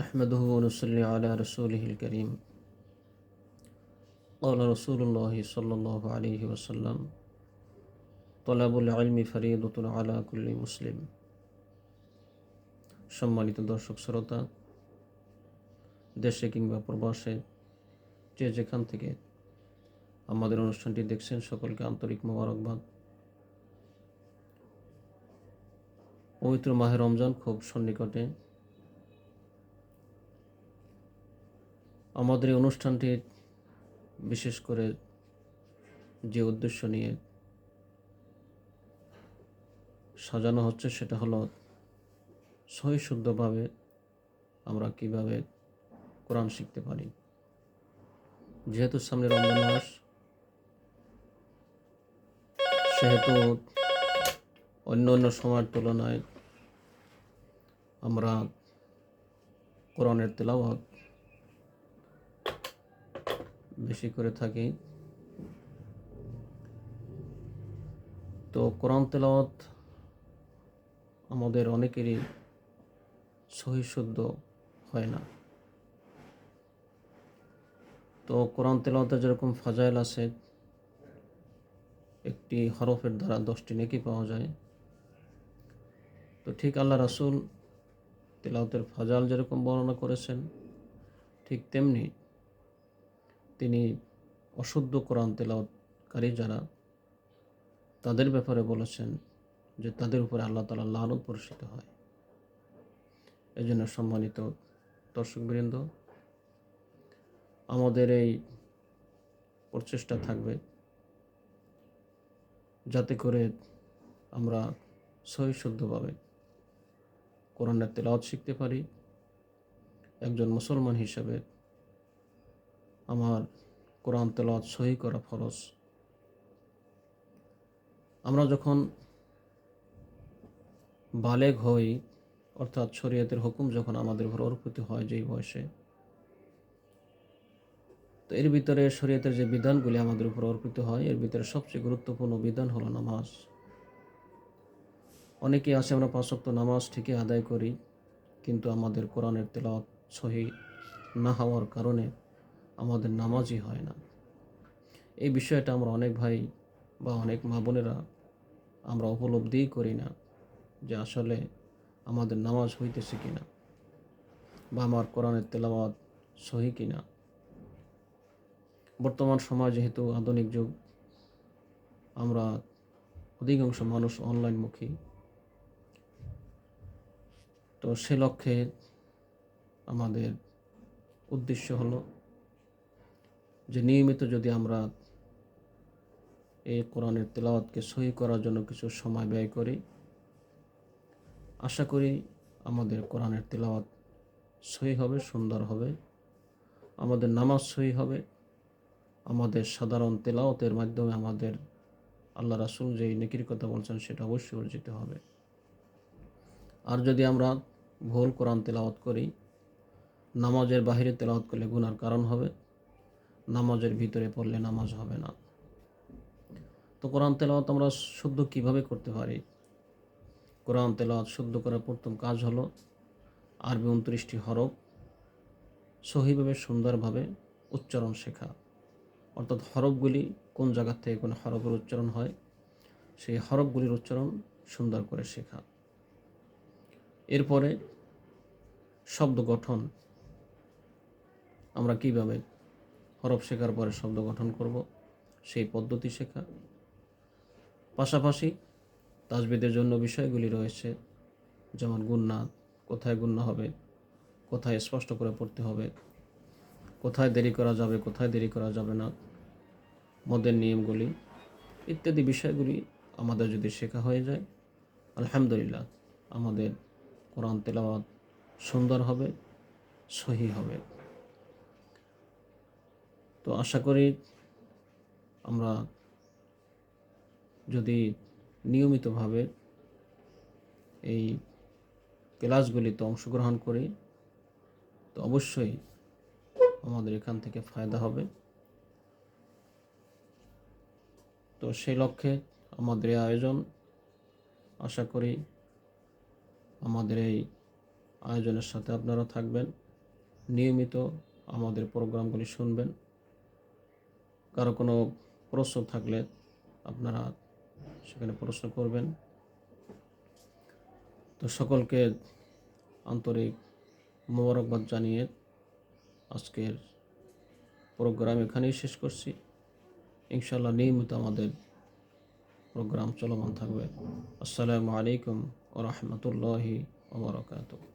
نحمده ونصلي على رسوله الكريم قال رسول الله صلى الله عليه وسلم طلب العلم فريضة على كل مسلم। সম্মানিত দর্শক শ্রোতা, দেশে কিংবা প্রবাসে যে যেখান থেকে আমাদের অনুষ্ঠানটি দেখছেন সকলকে আন্তরিক মোবারকবাদ। পবিত্র মাহে রমজান খুব সন্নিকটে। আমাদের এই অনুষ্ঠানটির বিশেষ করে যে উদ্দেশ্য নিয়ে সাজানো হচ্ছে সেটা হলো সহি শুদ্ধভাবে আমরা কিভাবে কোরআন শিখতে পারি। যেহেতু সামনে রমজান মাস, সেহেতু অন্য অন্য সময়ের তুলনায় আমরা কোরআনের তেলাওয়াত বেশি করে থাকি। তো কোরআন তেলাওয়াত আমাদের অনেকেরই সহি শুদ্ধ হয় না। তো কোরআন তেলাওয়াতে যেরকম ফাজাইল আছে, একটি হরফের দ্বারা 10টি নেকি পাওয়া যায়, তো ঠিক আল্লাহ রাসূল তেলাওয়াতের ফাজাইল যেরকম বর্ণনা করেছেন, ঠিক তেমনি তিনি অশুদ্ধ কোরআন তেলাওয়াতকারী যারা, তাদের ব্যাপারে বলেছেন যে তাদের উপরে আল্লাহ তাআলা লানত বর্ষিত হয়। এই জন্য সম্মানিত দর্শকবৃন্দ, আমাদের এই প্রচেষ্টা থাকবে যাতে করে আমরা সহি শুদ্ধভাবে কোরআনের তেলাওয়াত শিখতে পারি। একজন মুসলমান হিসেবে আমার কোরআন তেলাওয়াত সহি করা ফরজ। আমরা যখন বালেগ হই, অর্থাৎ শরীয়তের হুকুম যখন আমাদের উপর অর্পিত হয় যেই বয়সে, তো এর ভিতরে শরীয়তের যে বিধানগুলি আমাদের উপর অর্পিত হয়, এর ভিতরে সবচেয়ে গুরুত্বপূর্ণ বিধান হলো নামাজ। অনেকেই আছে আমরা 5 ওয়াক্ত নামাজ ঠিকই আদায় করি, কিন্তু আমাদের কোরআনের তেলাওয়াত সহি না হওয়ার কারণে আমাদের নামাজই হয় না। এই বিষয়টা আমরা অনেক ভাই বা অনেক মা বোনেরা আমরা উপলব্ধিই করি না যে আসলে আমাদের নামাজ হইতেছে কিনা বা আমার কোরআনের তেলাওয়াত সহি কিনা। বর্তমান সময় যেহেতু আধুনিক যুগ, আমরা অধিকাংশ মানুষ অনলাইনমুখী, তো সে লক্ষ্যে আমাদের উদ্দেশ্য হলো যে নিয়মিত যদি আমরা এই কোরআনের তেলাওয়াতকে সহি করার জন্য কিছু সময় ব্যয় করি, আশা করি আমাদের কোরআনের তেলাওয়াত সহি হবে, সুন্দর হবে, আমাদের নামাজ সহি হবে, আমাদের সাধারণ তেলাওয়াতের মাধ্যমে আমাদের আল্লাহ রাসূল যেই নেকির কথা বলছেন সেটা অবশ্যই অর্জিত হবে। আর যদি আমরা ভুল কোরআন তেলাওয়াত করি, নামাজের বাহিরে তেলাওয়াত করলে গুনার কারণ হবে, নামাজের ভিতরে পড়লে নামাজ হবে না। তো কোরআন তেলাওয়াত আমরা শুদ্ধ কিভাবে করতে পারি? কোরআন তেলাওয়াত শুদ্ধ করার প্রথম কাজ হলো আরবি 29টি হরফ সহিভাবে সুন্দরভাবে উচ্চারণ শেখা। অর্থাৎ হরফগুলি কোন জায়গা থেকে কোন হরফের উচ্চারণ হয়, সেই হরফগুলির উচ্চারণ সুন্দর করে শেখা। এরপরে শব্দ গঠন, আমরা কিভাবে হরফ শেখার পরে শব্দ গঠন করব সেই পদ্ধতি শেখা। পাশাপাশি তাজবিদের জন্য বিষয়গুলি রয়েছে, যেমন গুন্না, কোথায় গুন্না হবে, কোথায় স্পষ্ট করে পড়তে হবে, কোথায় দেরি করা যাবে, কোথায় দেরি করা যাবে না, মদের নিয়মগুলি ইত্যাদি বিষয়গুলি আমাদের যদি শেখা হয়ে যায়, আলহামদুলিল্লাহ আমাদের কোরআন তেলাওয়াত সুন্দর হবে, সহি হবে। তো আশা করি আমরা যদি নিয়মিতভাবে এই ক্লাসগুলিতে অংশগ্রহণ করি, তো অবশ্যই আমাদের এখান থেকে ফায়দা হবে। তো সেই লক্ষ্যে আমাদের এই আয়োজন। আশা করি আমাদের এই আয়োজনের সাথে আপনারা থাকবেন, নিয়মিত আমাদের প্রোগ্রামগুলি শুনবেন। কারো কোনো প্রশ্ন থাকলে আপনারা সেখানে প্রশ্ন করবেন। তো সকলকে আন্তরিক মোবারকবাদ জানিয়ে আজকের প্রোগ্রাম এখানেই শেষ করছি। ইনশাআল্লাহ নিয়মিত আমাদের প্রোগ্রাম চলমান থাকবে। আসসালামু আলাইকুম ওয়া রাহমাতুল্লাহি ওয়া বারাকাতুহু।